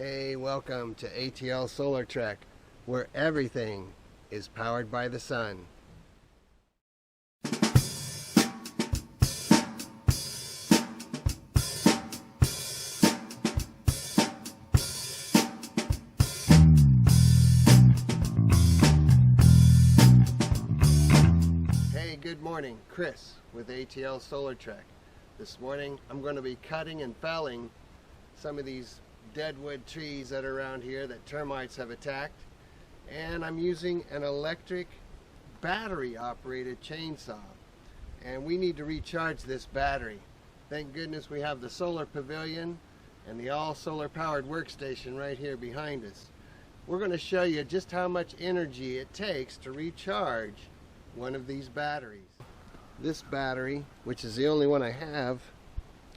Hey, welcome to ATLSOLARTREK, where everything is powered by the sun. Hey, good morning. Chris with ATLSOLARTREK. This morning I'm going to be cutting and felling some of these deadwood trees that are around here that termites have attacked, and I'm using an electric battery operated chainsaw, and we need to recharge this battery. Thank goodness we have the solar pavilion and the all solar powered workstation right here behind us. We're going to show you just how much energy it takes to recharge one of these batteries. This battery, which is the only one I have,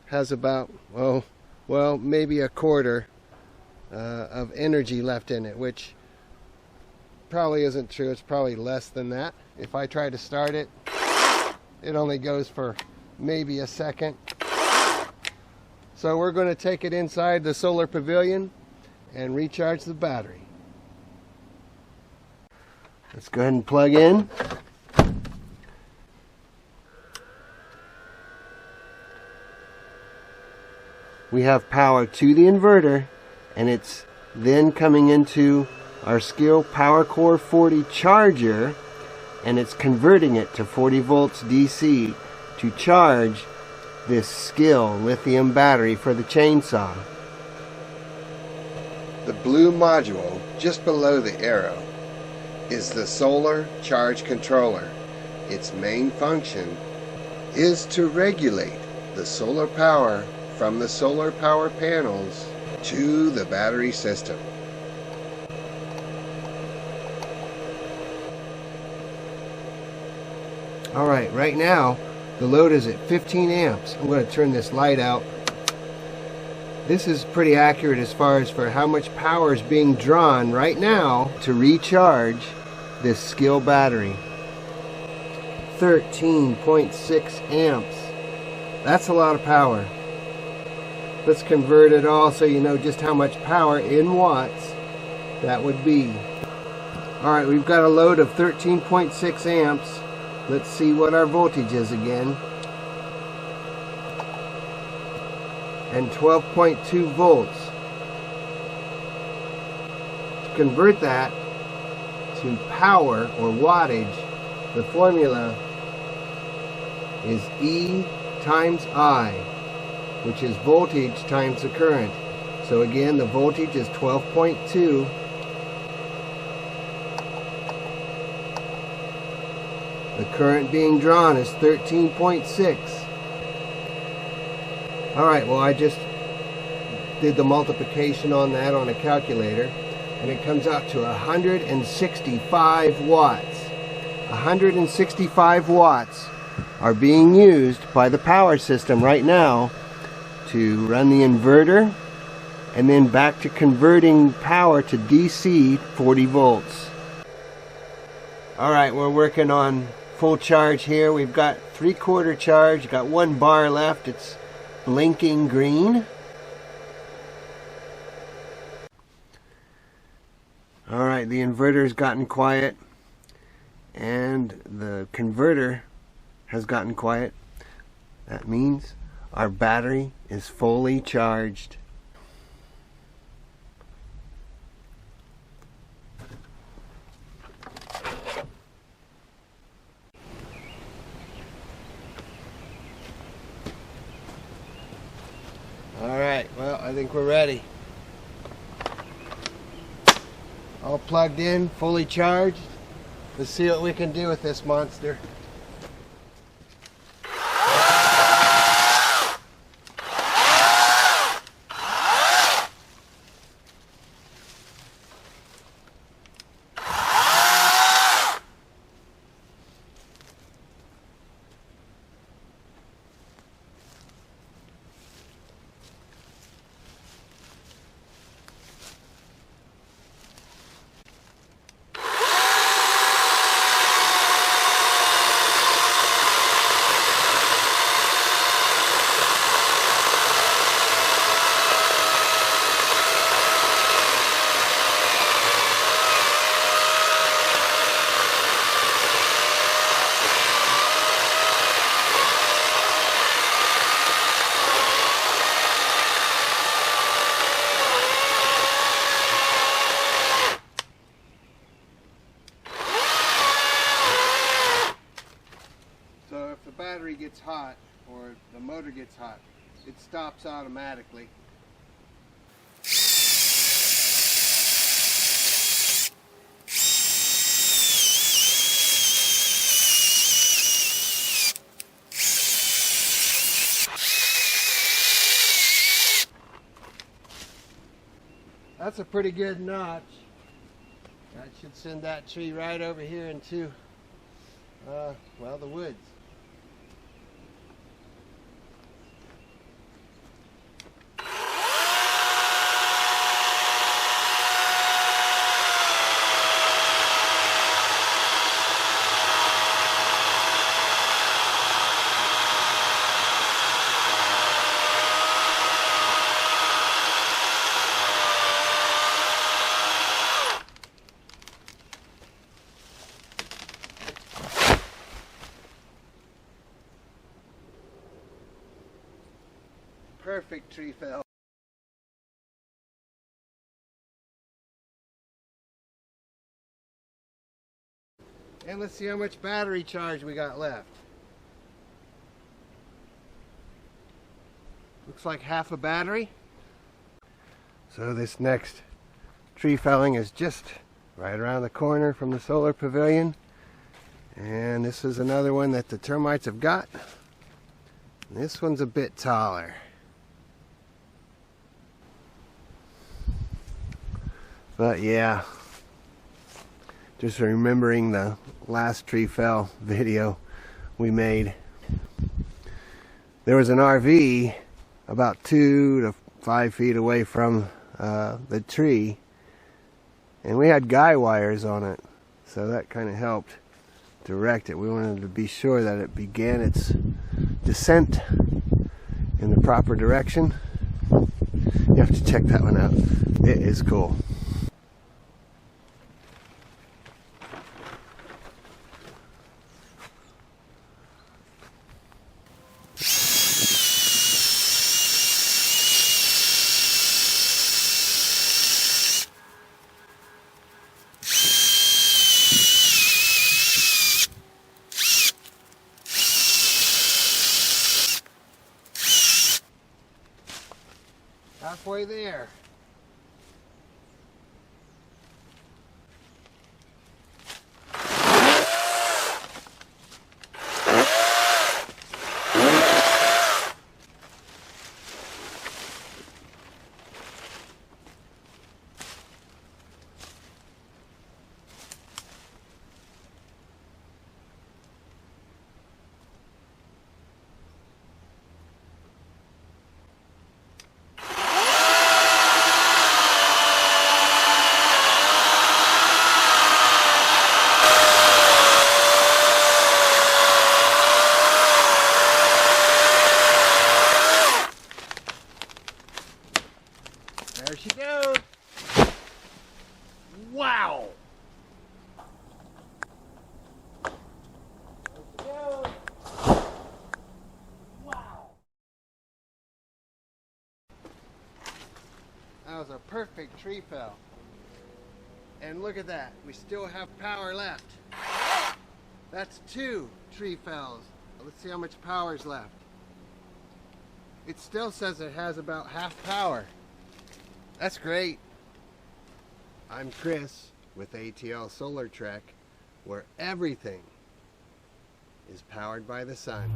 has about well, maybe a quarter of energy left in it, which probably isn't true. It's probably less than that. If I try to start it, it only goes for maybe a second. So we're going to take it inside the solar pavilion and recharge the battery. Let's go ahead and plug in. We have power to the inverter, and it's then coming into our Skill Power Core 40 charger, and it's converting it to 40 volts DC to charge this Skill lithium battery for the chainsaw. The blue module just below the arrow is the solar charge controller. Its main function is to regulate the solar power from the solar power panels to the battery system. Alright, right now the load is at 15 amps. I'm going to turn this light out. This is pretty accurate as far as for how much power is being drawn right now to recharge this Skill battery. 13.6 amps. That's a lot of power. Let's convert it all so you know just how much power in watts that would be. Alright, we've got a load of 13.6 amps. Let's see what our voltage is again. And 12.2 volts. To convert that to power or wattage, the formula is E times I, which is voltage times the current. So again, the voltage is 12.2. The current being drawn is 13.6. Alright, well, I just did the multiplication on that on a calculator, and it comes out to 165 watts. 165 watts are being used by the power system right now to run the inverter, and then back to converting power to DC 40 volts. Alright, we're working on full charge here. We've got 3/4 charge, got 1 bar left. It's blinking green. Alright, the inverter's gotten quiet and the converter has gotten quiet. That means our battery is fully charged. Alright, well, I think we're ready. All plugged in, fully charged. Let's see what we can do with this monster. motor gets hot. It stops automatically. That's a pretty good notch. That should send that tree right over here into, well, the woods. Perfect tree fell. And let's see how much battery charge we got left. Looks like half a battery. So this next tree felling is just right around the corner from the solar pavilion. And this is another one that the termites have got. This one's a bit taller. But yeah, just remembering the last tree fell video we made. There was an RV about 2 to 5 feet away from the tree, and we had guy wires on it, so that kind of helped direct it. We wanted to be sure that it began its descent in the proper direction. You have to check that one out. It is cool. Halfway there. There she goes. Wow. There she goes. Wow. That was a perfect tree fell. And look at that. We still have power left. That's 2 tree fells. Let's see how much power is left. It still says it has about half power. That's great. I'm Chris with ATLSOLARTREK, where everything is powered by the sun.